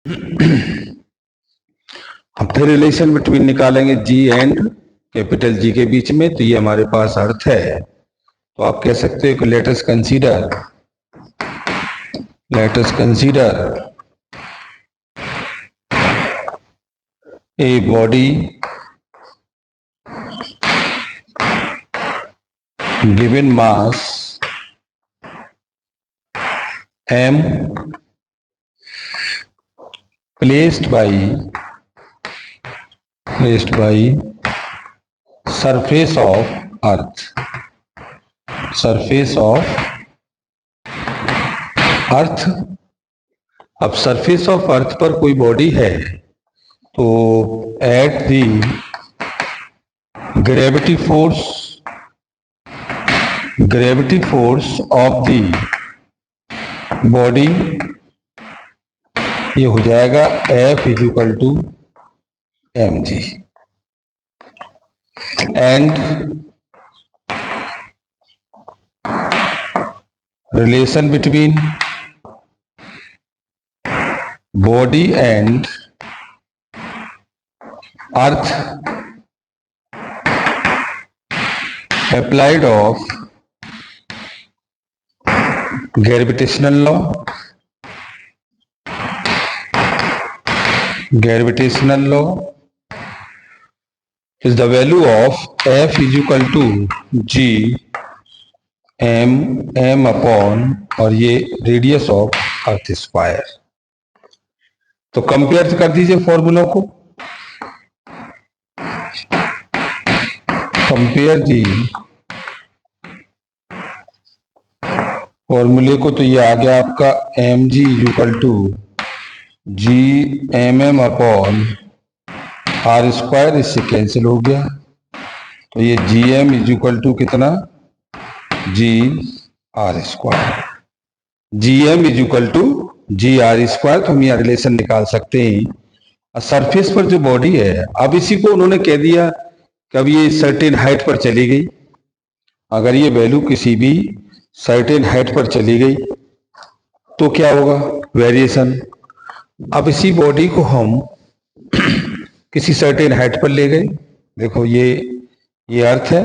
हम फिर relation between निकालेंगे जी एंड कैपिटल जी के बीच में। तो ये हमारे पास अर्थ है, तो आप कह सकते हो कि let us consider a body given mass m placed by surface of earth अब सरफेस ऑफ अर्थ पर कोई बॉडी है, तो at the gravity force of the body, ये हो जाएगा F equal to mg and relation between body and earth applied of gravitational law is the value of F is equal to G m upon और ये radius of earth square. तो compare कर दीजिए फॉर्मूलों को, compare दी फॉर्मूले को। तो ये आ गया आपका mg equal to G mm upon R square, इससे कैंसिल हो गया। तो ये G M is equal to कितना, G R square, G M is equal to G R square. तो हम यहाँ रिलेशन निकाल सकते हैं। सरफेस पर जो बॉडी है, अब इसी को उन्होंने कह दिया कि अब ये सर्टेन हाइट पर चली गई। अगर ये वैल्यू किसी भी सर्टेन हाइट पर चली गई तो क्या होगा, वेरिएशन। अब इसी बॉडी को हम किसी सर्टेन हाइट पर ले गए। देखो ये अर्थ है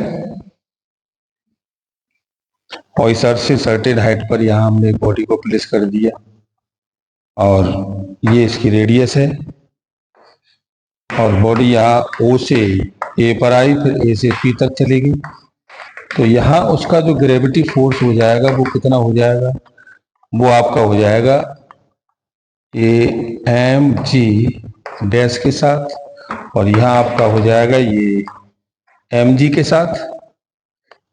और इस अर्थ से सर्टेन हाइट पर यहां हमने बॉडी को प्लेस कर दिया और ये इसकी रेडियस है और बॉडी यहाँ ओ से ए पर आई, फिर ए से पी तक चली गई। तो यहाँ उसका जो ग्रेविटी फोर्स हो जाएगा वो कितना हो जाएगा, वो आपका हो जाएगा ये एम जी डैश के साथ और यहाँ आपका हो जाएगा ये एम जी के साथ।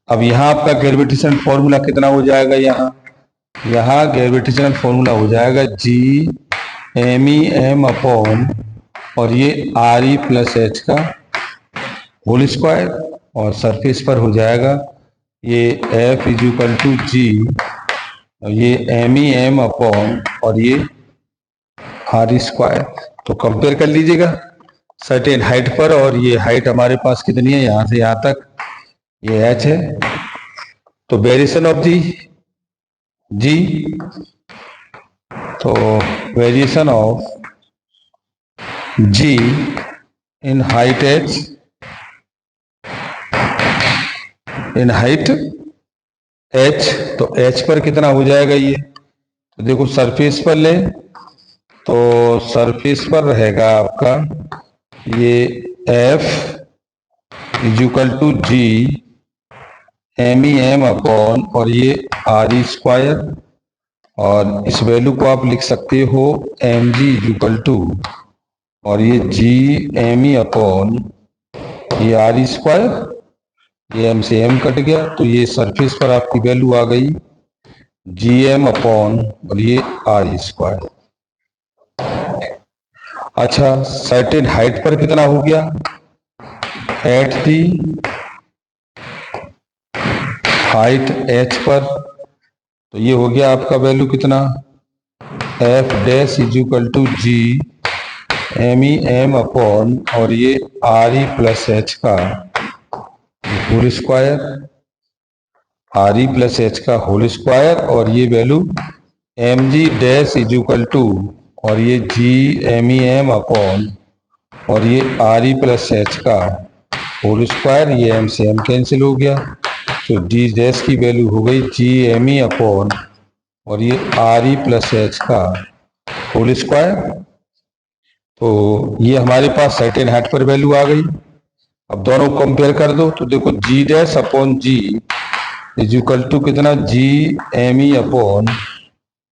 अब यहाँ आपका ग्रेविटेशनल फॉर्मूला कितना हो जाएगा, यहाँ ग्रेविटेशनल फॉर्मूला हो जाएगा G M E M upon और ये आर ई प्लस एच का होल स्क्वायर और सरफेस पर हो जाएगा ये F is equal to G, ये एम ई एम अपॉन और ये आर स्क्वायर। तो कंपेयर कर लीजिएगा सर्टेन हाइट पर, और ये हाइट हमारे पास कितनी है, यहाँ से यहाँ तक ये h है। तो वेरिएशन ऑफ दी जी, तो variation of G in height h, in height h, तो h पर कितना हो जाएगा ये, तो देखो सरफेस पर ले, तो सरफेस पर रहेगा आपका ये f is equal to G M E M upon और ये आर ई स्क्वायर, और इस वैल्यू को आप लिख सकते हो M G is equal to और ये जी एम ई अपॉन ये आर ई स्क्वायर, ये एम से एम कट गया, तो ये सरफेस पर आपकी वैल्यू आ गई जी एम अपॉन और ये आर ई स्क्वायर। अच्छा, सर्टेन हाइट पर कितना हो गया, एट दी हाइट h पर, तो ये हो गया आपका वैल्यू कितना, F dash is equal to G M E M upon और ये आर ई प्लस एच का whole square, R E plus H का होल स्क्वायर, और ये value M G dash is equal to और ये GMEM अपॉन और ये RE प्लस H का होल स्क्वायर, ये M से M कैंसिल हो गया। तो D डैश की वैल्यू हो गई GME अपॉन और ये RE प्लस H का होल स्क्वायर। तो ये हमारे पास सर्टेन हाइट पर वैल्यू आ गई। अब दोनों कंपेयर कर दो तो देखो G dash upon G is equal to कितना, GME अपॉन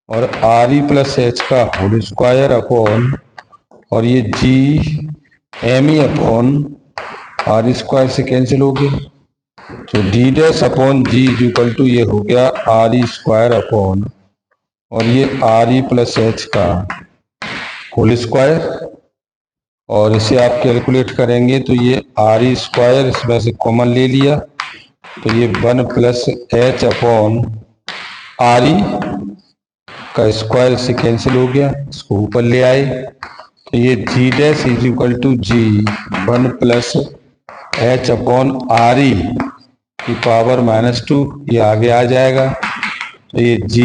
और RE प्लस H का होल स्क्वायर अपॉन और ये GME अपॉन R स्क्वायर से कैंसिल हो गया। तो D dash upon G is equal to ये हो गया RE स्क्वायर अपॉन और ये RE प्लस H का होल स्क्वायर। और इसे आप कैलकुलेट करेंगे तो ये RE स्क्वायर इसमें से कॉमन ले लिया तो ये 1 प्लस H अपॉन RE का स्क्वायर से कैंसिल हो गया, इसको ऊपर ले आए तो ये G dash is equal to G 1 plus H upon RE की पावर -2, ये आगे आ जाएगा तो ये G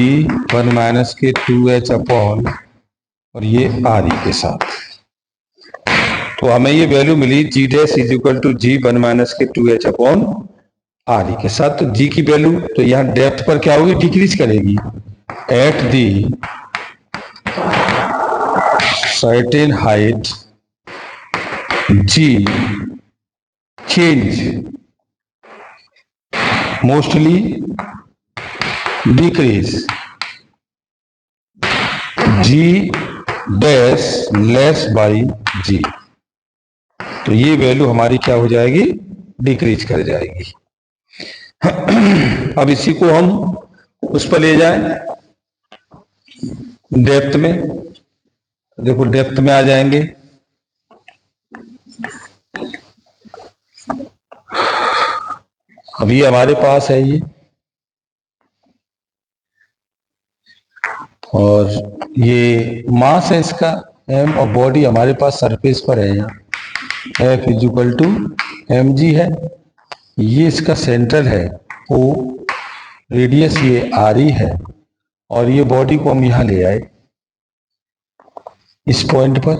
1 माइनस के 2H अपॉन और ये RE के साथ। तो हमें ये वैल्यू मिली G dash is equal to G 1 minus के 2H अपॉन RE के साथ। तो G की वैल्यू तो यहाँ डेप्थ पर क्या होगी, डिक्रीज करेगी at the certain height G change mostly decrease G dash less by G। तो ये वैल्यू हमारी क्या हो जाएगी, डिक्रीज कर जाएगी। अब इसी को हम उस पर ले जाएं डेप्थ में, देखो डेप्थ में आ जाएंगे। अभी हमारे पास है ये और ये मास है इसका M और बॉडी हमारे पास सरफेस पर है, यहाँ F is equal to mg है, ये इसका सेंटर है O, रेडियस ये RE है और ये बॉडी को हम यहाँ ले आए इस पॉइंट पर,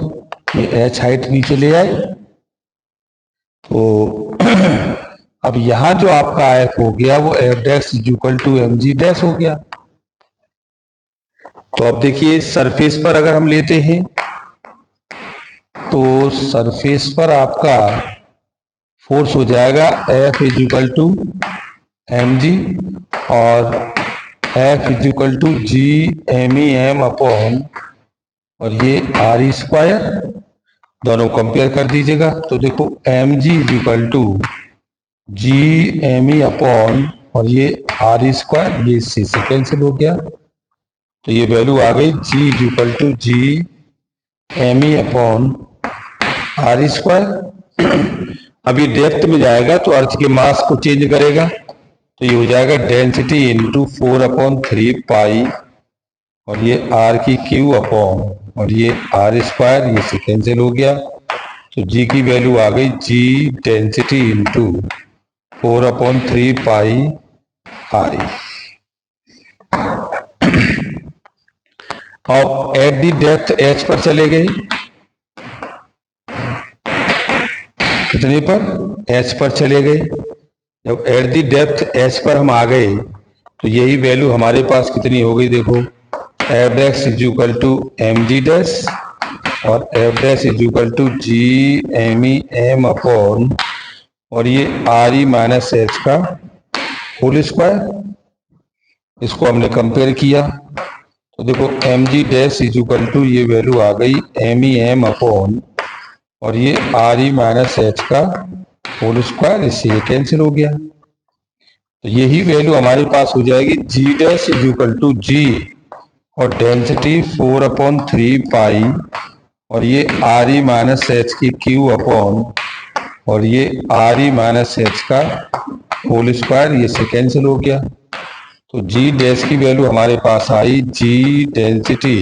ये h हाइट नीचे ले आए। तो अब यहाँ जो आपका F हो गया वो F dash is equal to mg dash हो गया। तो अब देखिए सरफेस पर अगर हम लेते हैं तो सरफेस पर आपका फोर्स हो जाएगा F is equal to mg और F is equal to GMEM upon और ये RE स्क्वायर, दोनों कंपेयर कर दीजिएगा तो देखो mg is equal to GME upon और ये RE स्क्वायर, ये इससे कैंसिल हो गया तो ये वैल्यू आ गई G is equal to GME upon RE square. अब ये डेप्थ में जाएगा तो अर्थ के मास को चेंज करेगा तो ये हो जाएगा डेंसिटी इंटू 4/3 पाई और ये R की Q अपॉन और ये R स्क्वायर, ये से कैंसिल हो गया तो G की वैल्यू आ गई G डेंसिटी इंटू 4/3 पाई RE। अब एट दी डेप्थ H पर चले गए, कितने पर, H पर चले गए। जब एट दी डेप्थ H पर हम आ गए तो यही वैल्यू हमारे पास कितनी हो गई, देखो F dash is equal to mg dash और F dash is equal to GMEM upon और ये RE माइनस H का होल स्क्वायर। इसको हमने कंपेयर किया तो देखो mg dash is equal to ये वैल्यू आ गई MEM अपॉन और ये RE माइनस H का होल स्क्वायर, इससे ये कैंसिल हो गया तो यही वैल्यू हमारे पास हो जाएगी G dash is equal to G और डेंसिटी 4/3 पाई और ये RE माइनस H की Q अपॉन और ये RE माइनस H का होल स्क्वायर, ये से कैंसिल हो गया तो G डैश की वैल्यू हमारे पास आई G डेंसिटी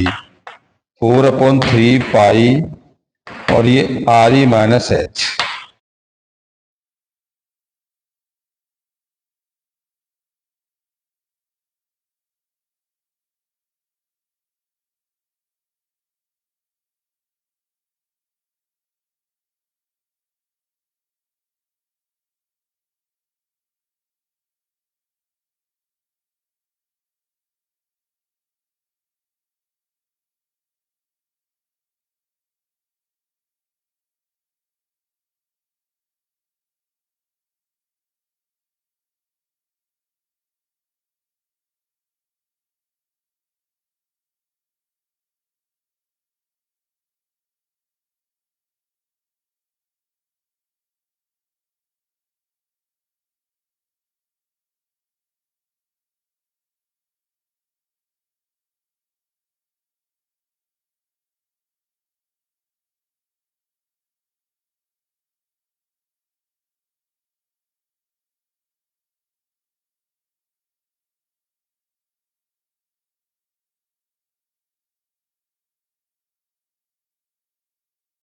4/3 पाई और ये RE माइनस H।